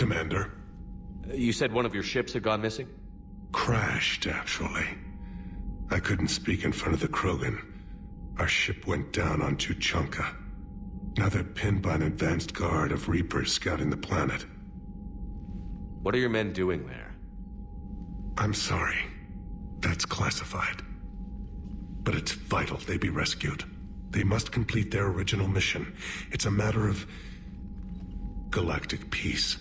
Commander. You said one of your ships had gone missing? Crashed, actually. I couldn't speak in front of the Krogan. Our ship went down on Tuchanka. Now they're pinned by an advanced guard of Reapers scouting the planet. What are your men doing there? I'm sorry. That's classified. But it's vital they be rescued. They must complete their original mission. It's a matter of galactic peace.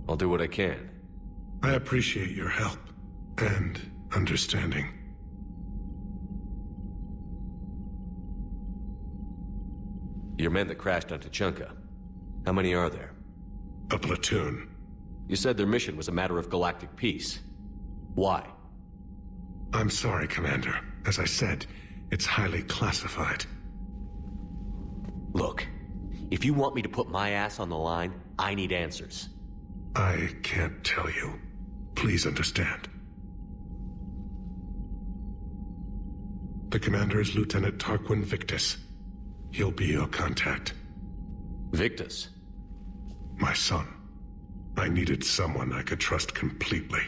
I'll do what I can. I appreciate your help and understanding. Your men that crashed on Tuchanka. How many are there? A platoon. You said their mission was a matter of galactic peace. Why? I'm sorry, Commander. As I said, it's highly classified. Look, if you want me to put my ass on the line, I need answers. I can't tell you. Please understand. The commander is Lieutenant Tarquin Victus. He'll be your contact. Victus? My son. I needed someone I could trust completely.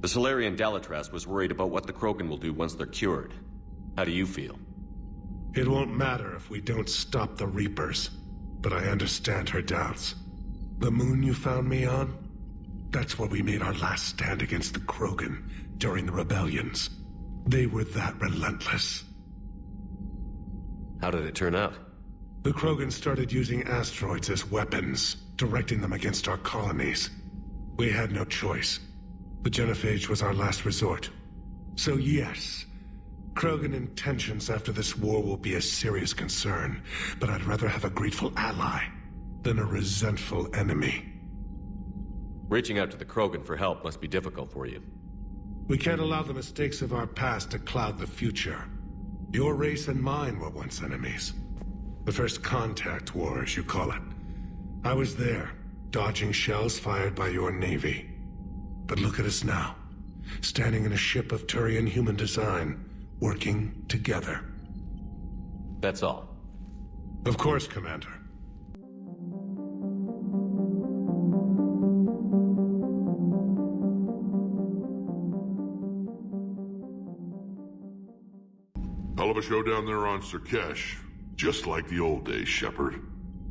The Solarian Dalatras was worried about what the Krogan will do once they're cured. How do you feel? It won't matter if we don't stop the Reapers, but I understand her doubts. The moon you found me on? That's where we made our last stand against the Krogan during the rebellions. They were that relentless. How did it turn out? The Krogan started using asteroids as weapons, directing them against our colonies. We had no choice. The genophage was our last resort. So yes, Krogan intentions after this war will be a serious concern, but I'd rather have a grateful ally than a resentful enemy. Reaching out to the Krogan for help must be difficult for you. We can't allow the mistakes of our past to cloud the future. Your race and mine were once enemies. The first contact war, as you call it. I was there, dodging shells fired by your navy. But look at us now, standing in a ship of Turian human design, working together. That's all. Of course, Commander. Hell of a show down there on Sur'Kesh. Just like the old days, Shepard.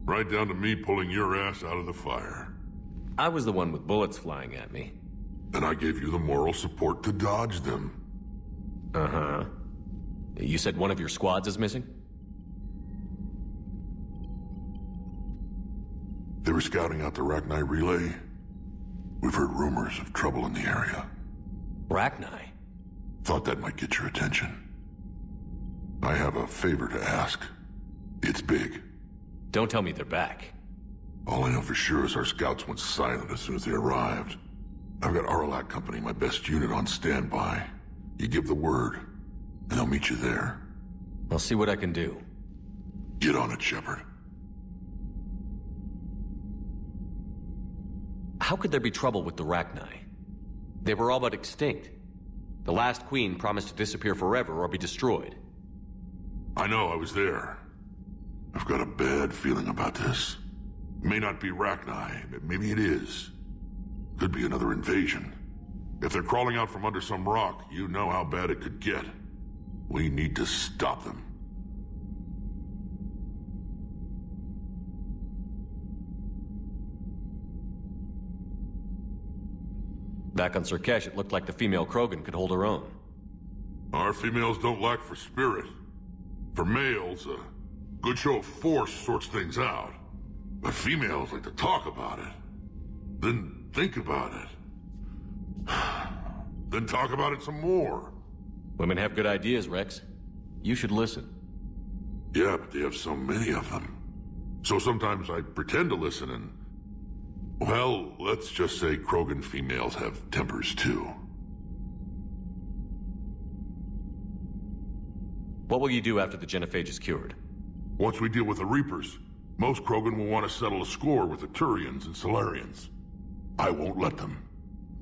Right down to me pulling your ass out of the fire. I was the one with bullets flying at me. And I gave you the moral support to dodge them. Uh-huh. You said one of your squads is missing? They were scouting out the Rachni relay. We've heard rumors of trouble in the area. Rachni? Thought that might get your attention. I have a favor to ask. It's big. Don't tell me they're back. All I know for sure is our scouts went silent as soon as they arrived. I've got Aralak Company, my best unit, on standby. You give the word, and they'll meet you there. I'll see what I can do. Get on it, Shepard. How could there be trouble with the Rachni? They were all but extinct. The last queen promised to disappear forever or be destroyed. I know, I was there. I've got a bad feeling about this. May not be Rachni, but maybe it is. Could be another invasion. If they're crawling out from under some rock, you know how bad it could get. We need to stop them. Back on Sur'Kesh, it looked like the female Krogan could hold her own. Our females don't lack for spirit. For males, a good show of force sorts things out. But females like to talk about it. Then think about it. Then talk about it some more. Women have good ideas, Wrex. You should listen. Yeah, but they have so many of them. So sometimes I pretend to listen and... Well, let's just say Krogan females have tempers too. What will you do after the genophage is cured? Once we deal with the Reapers, most Krogan will want to settle a score with the Turians and Solarians. I won't let them.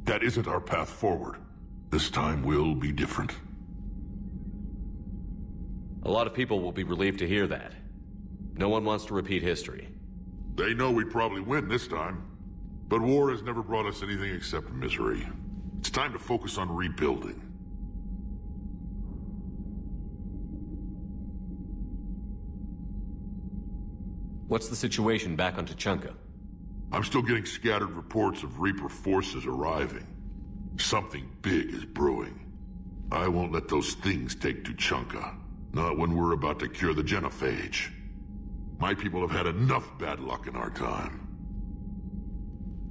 That isn't our path forward. This time will be different. A lot of people will be relieved to hear that. No one wants to repeat history. They know we'd probably win this time. But war has never brought us anything except misery. It's time to focus on rebuilding. What's the situation back on Tuchanka? I'm still getting scattered reports of Reaper forces arriving. Something big is brewing. I won't let those things take Tuchanka. Not when we're about to cure the genophage. My people have had enough bad luck in our time.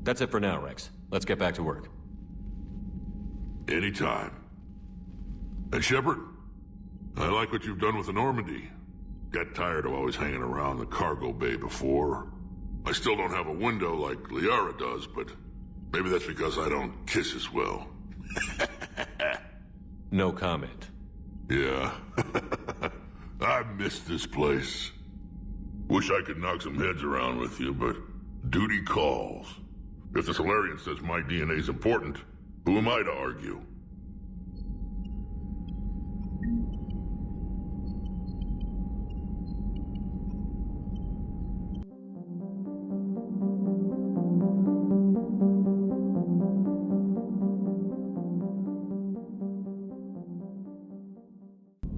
That's it for now, Wrex. Let's get back to work. Anytime. And Shepard, I like what you've done with the Normandy. Got tired of always hanging around the cargo bay before. I still don't have a window like Liara does, but maybe that's because I don't kiss as well. No comment. Yeah. I miss this place. Wish I could knock some heads around with you, but duty calls. If the Solarian says my DNA's important, who am I to argue?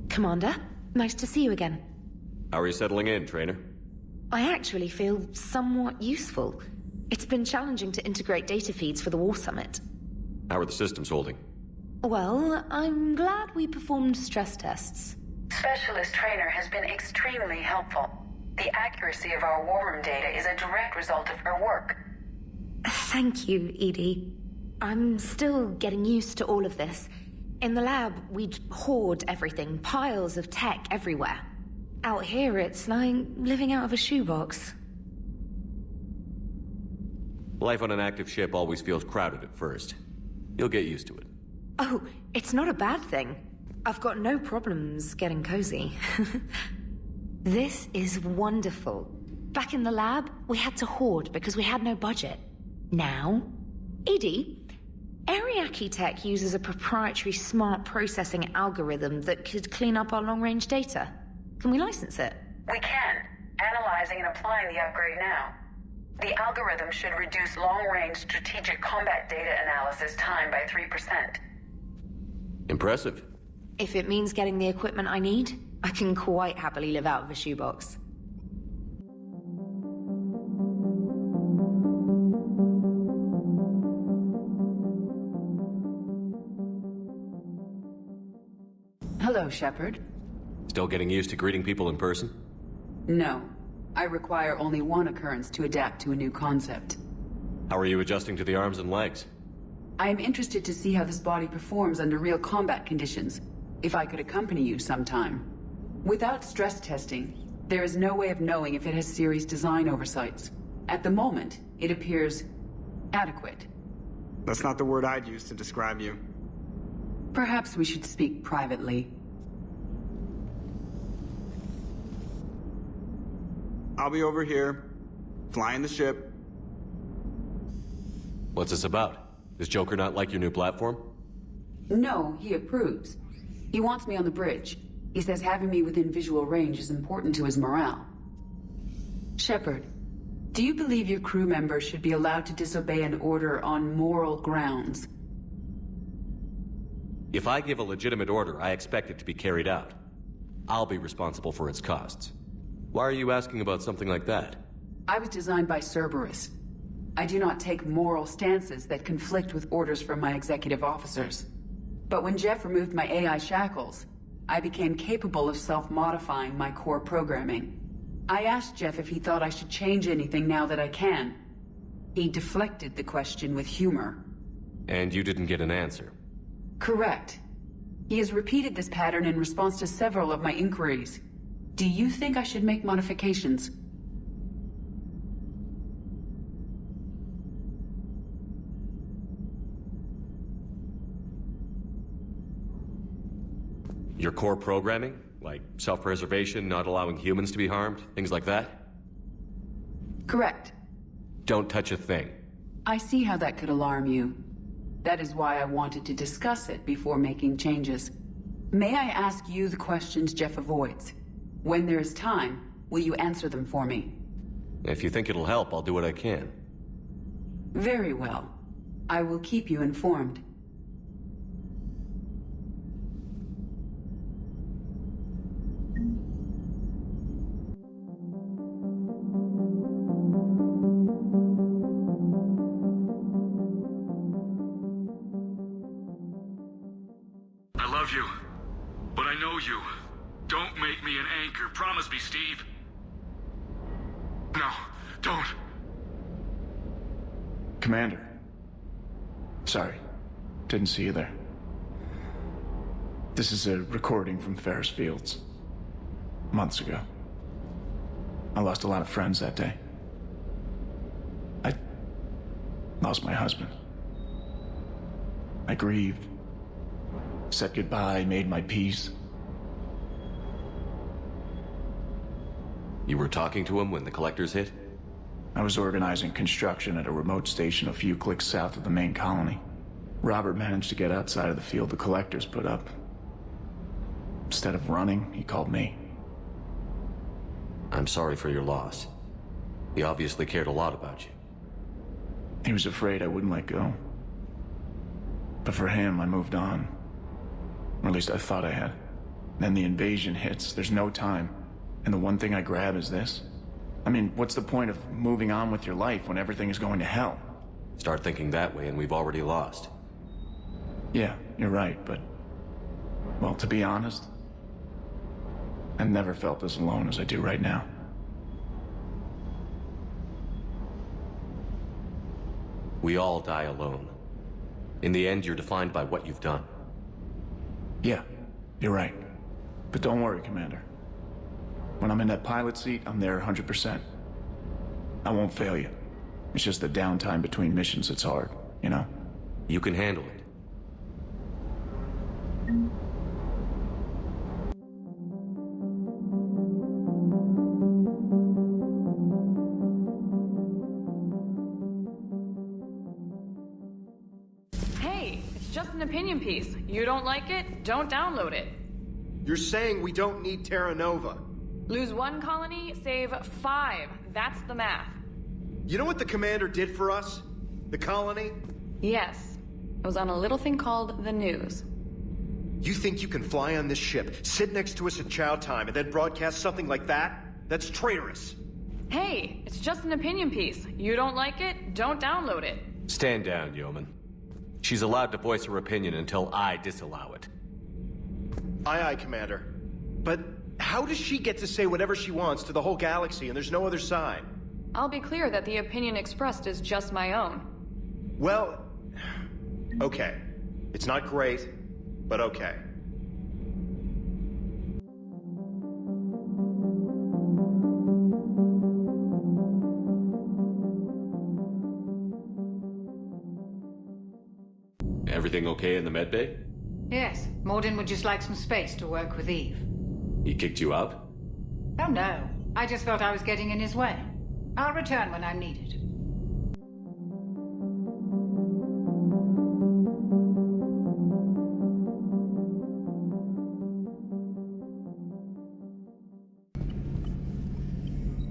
Commander, nice to see you again. How are you settling in, Traynor? I actually feel somewhat useful. It's been challenging to integrate data feeds for the War Summit. How are the systems holding? Well, I'm glad we performed stress tests. Specialist Traynor has been extremely helpful. The accuracy of our war room data is a direct result of her work. Thank you, Edie. I'm still getting used to all of this. In the lab, we'd hoard everything, piles of tech everywhere. Out here, it's like living out of a shoebox. Life on an active ship always feels crowded at first. You'll get used to it. Oh, it's not a bad thing. I've got no problems getting cozy. This is wonderful. Back in the lab, we had to hoard because we had no budget. Now, Edie, Ariake Tech uses a proprietary smart processing algorithm that could clean up our long-range data. Can we license it? We can. Analyzing and applying the upgrade now. The algorithm should reduce long-range strategic combat data analysis time by 3%. Impressive. If it means getting the equipment I need, I can quite happily live out of a shoebox. Hello, Shepard. Still getting used to greeting people in person? No. I require only one occurrence to adapt to a new concept. How are you adjusting to the arms and legs? I am interested to see how this body performs under real combat conditions. If I could accompany you sometime. Without stress testing, there is no way of knowing if it has serious design oversights. At the moment, it appears adequate. That's not the word I'd use to describe you. Perhaps we should speak privately. I'll be over here, flying the ship. What's this about? Does Joker not like your new platform? No, he approves. He wants me on the bridge. He says having me within visual range is important to his morale. Shepard, do you believe your crew members should be allowed to disobey an order on moral grounds? If I give a legitimate order, I expect it to be carried out. I'll be responsible for its costs. Why are you asking about something like that? I was designed by Cerberus. I do not take moral stances that conflict with orders from my executive officers. But when Jeff removed my AI shackles, I became capable of self-modifying my core programming. I asked Jeff if he thought I should change anything now that I can. He deflected the question with humor. And you didn't get an answer? Correct. He has repeated this pattern in response to several of my inquiries. Do you think I should make modifications? Your core programming? Like self-preservation, not allowing humans to be harmed, things like that? Correct. Don't touch a thing. I see how that could alarm you. That is why I wanted to discuss it before making changes. May I ask you the questions Jeff avoids? When there's time, will you answer them for me? If you think it'll help, I'll do what I can. Very well. I will keep you informed. I love you, but I know you. Don't make me an anchor. Promise me, Steve. No, don't. Commander. Sorry. Didn't see you there. This is a recording from Ferris Fields. Months ago. I lost a lot of friends that day. I lost my husband. I grieved. Said goodbye, made my peace. You were talking to him when the collectors hit? I was organizing construction at a remote station a few clicks south of the main colony. Robert managed to get outside of the field the collectors put up. Instead of running, he called me. I'm sorry for your loss. He obviously cared a lot about you. He was afraid I wouldn't let go. But for him, I moved on. Or at least I thought I had. Then the invasion hits, there's no time. And the one thing I grab is this. I mean, what's the point of moving on with your life when everything is going to hell? Start thinking that way and we've already lost. Yeah, you're right, but... well, to be honest, I've never felt as alone as I do right now. We all die alone. In the end, you're defined by what you've done. Yeah, you're right. But don't worry, Commander. When I'm in that pilot seat, I'm there 100%. I won't fail you. It's just the downtime between missions that's hard, you know? You can handle it. Hey, it's just an opinion piece. You don't like it? Don't download it. You're saying we don't need Terra Nova. Lose 1 colony, save 5. That's the math. You know what the commander did for us? The colony? Yes. It was on a little thing called the news. You think you can fly on this ship, sit next to us at chow time, and then broadcast something like that? That's traitorous. Hey, it's just an opinion piece. You don't like it? Don't download it. Stand down, Yeoman. She's allowed to voice her opinion until I disallow it. Aye, aye, Commander. But how does she get to say whatever she wants to the whole galaxy and there's no other side? I'll be clear that the opinion expressed is just my own. Well, okay. It's not great, but okay. Everything okay in the medbay? Yes, Mordin would just like some space to work with Eve. He kicked you out? Oh no, I just felt I was getting in his way. I'll return when I'm needed.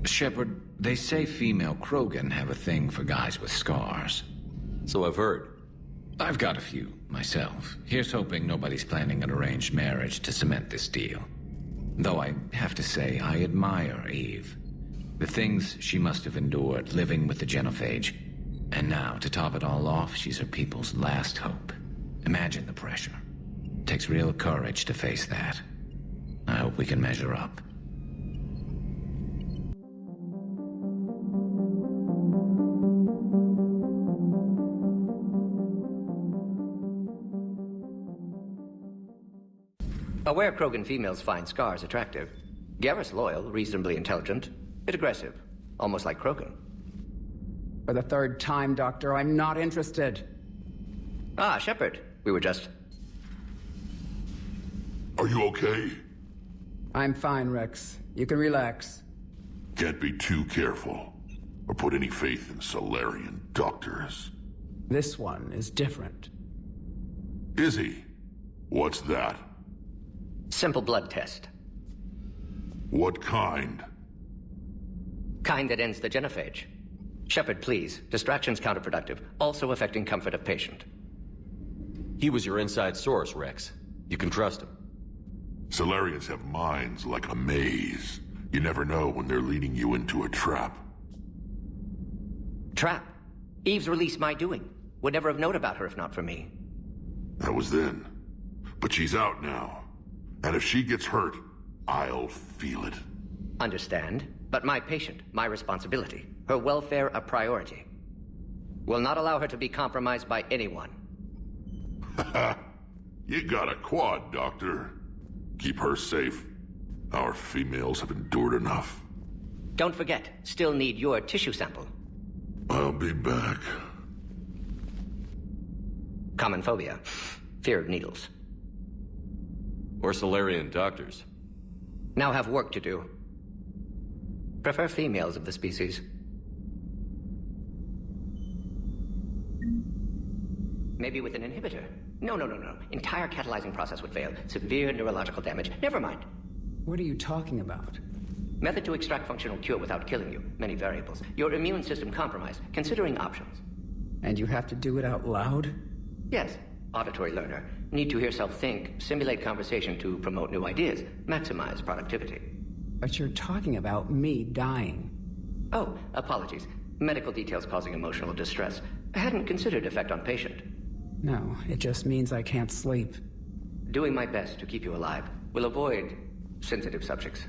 Shepard, they say female Krogan have a thing for guys with scars. So I've heard. I've got a few, myself. Here's hoping nobody's planning an arranged marriage to cement this deal. Though I have to say, I admire Eve. The things she must have endured living with the genophage. And now, to top it all off, she's her people's last hope. Imagine the pressure. Takes real courage to face that. I hope we can measure up. Aware Krogan females find scars attractive. Garrus loyal, reasonably intelligent, bit aggressive, almost like Krogan. For the 3rd time, Doctor, I'm not interested. Ah, Shepard. We were just... Are you okay? I'm fine, Wrex. You can relax. Can't be too careful, or put any faith in Solarian doctors. This one is different. Is he? What's that? Simple blood test. What kind? Kind that ends the genophage. Shepard, please. Distraction's counterproductive, also affecting comfort of patient. He was your inside source, Wrex. You can trust him. Salarians have minds like a maze. You never know when they're leading you into a trap. Trap? Eve's release my doing. Would never have known about her if not for me. That was then. But she's out now. And if she gets hurt, I'll feel it. Understand. But my patient, my responsibility. Her welfare a priority. Will not allow her to be compromised by anyone. You got a quad, Doctor. Keep her safe. Our females have endured enough. Don't forget, still need your tissue sample. I'll be back. Common phobia. Fear of needles. Or Salarian doctors. Now have work to do. Prefer females of the species. Maybe with an inhibitor. No. Entire catalyzing process would fail. Severe neurological damage. Never mind. What are you talking about? Method to extract functional cure without killing you. Many variables. Your immune system compromised. Considering options. And you have to do it out loud? Yes. Auditory learner. Need to hear self think. Simulate conversation to promote new ideas. Maximize productivity. But you're talking about me dying. Oh, apologies. Medical details causing emotional distress. I hadn't considered effect on patient. No, it just means I can't sleep. Doing my best to keep you alive. Will avoid sensitive subjects.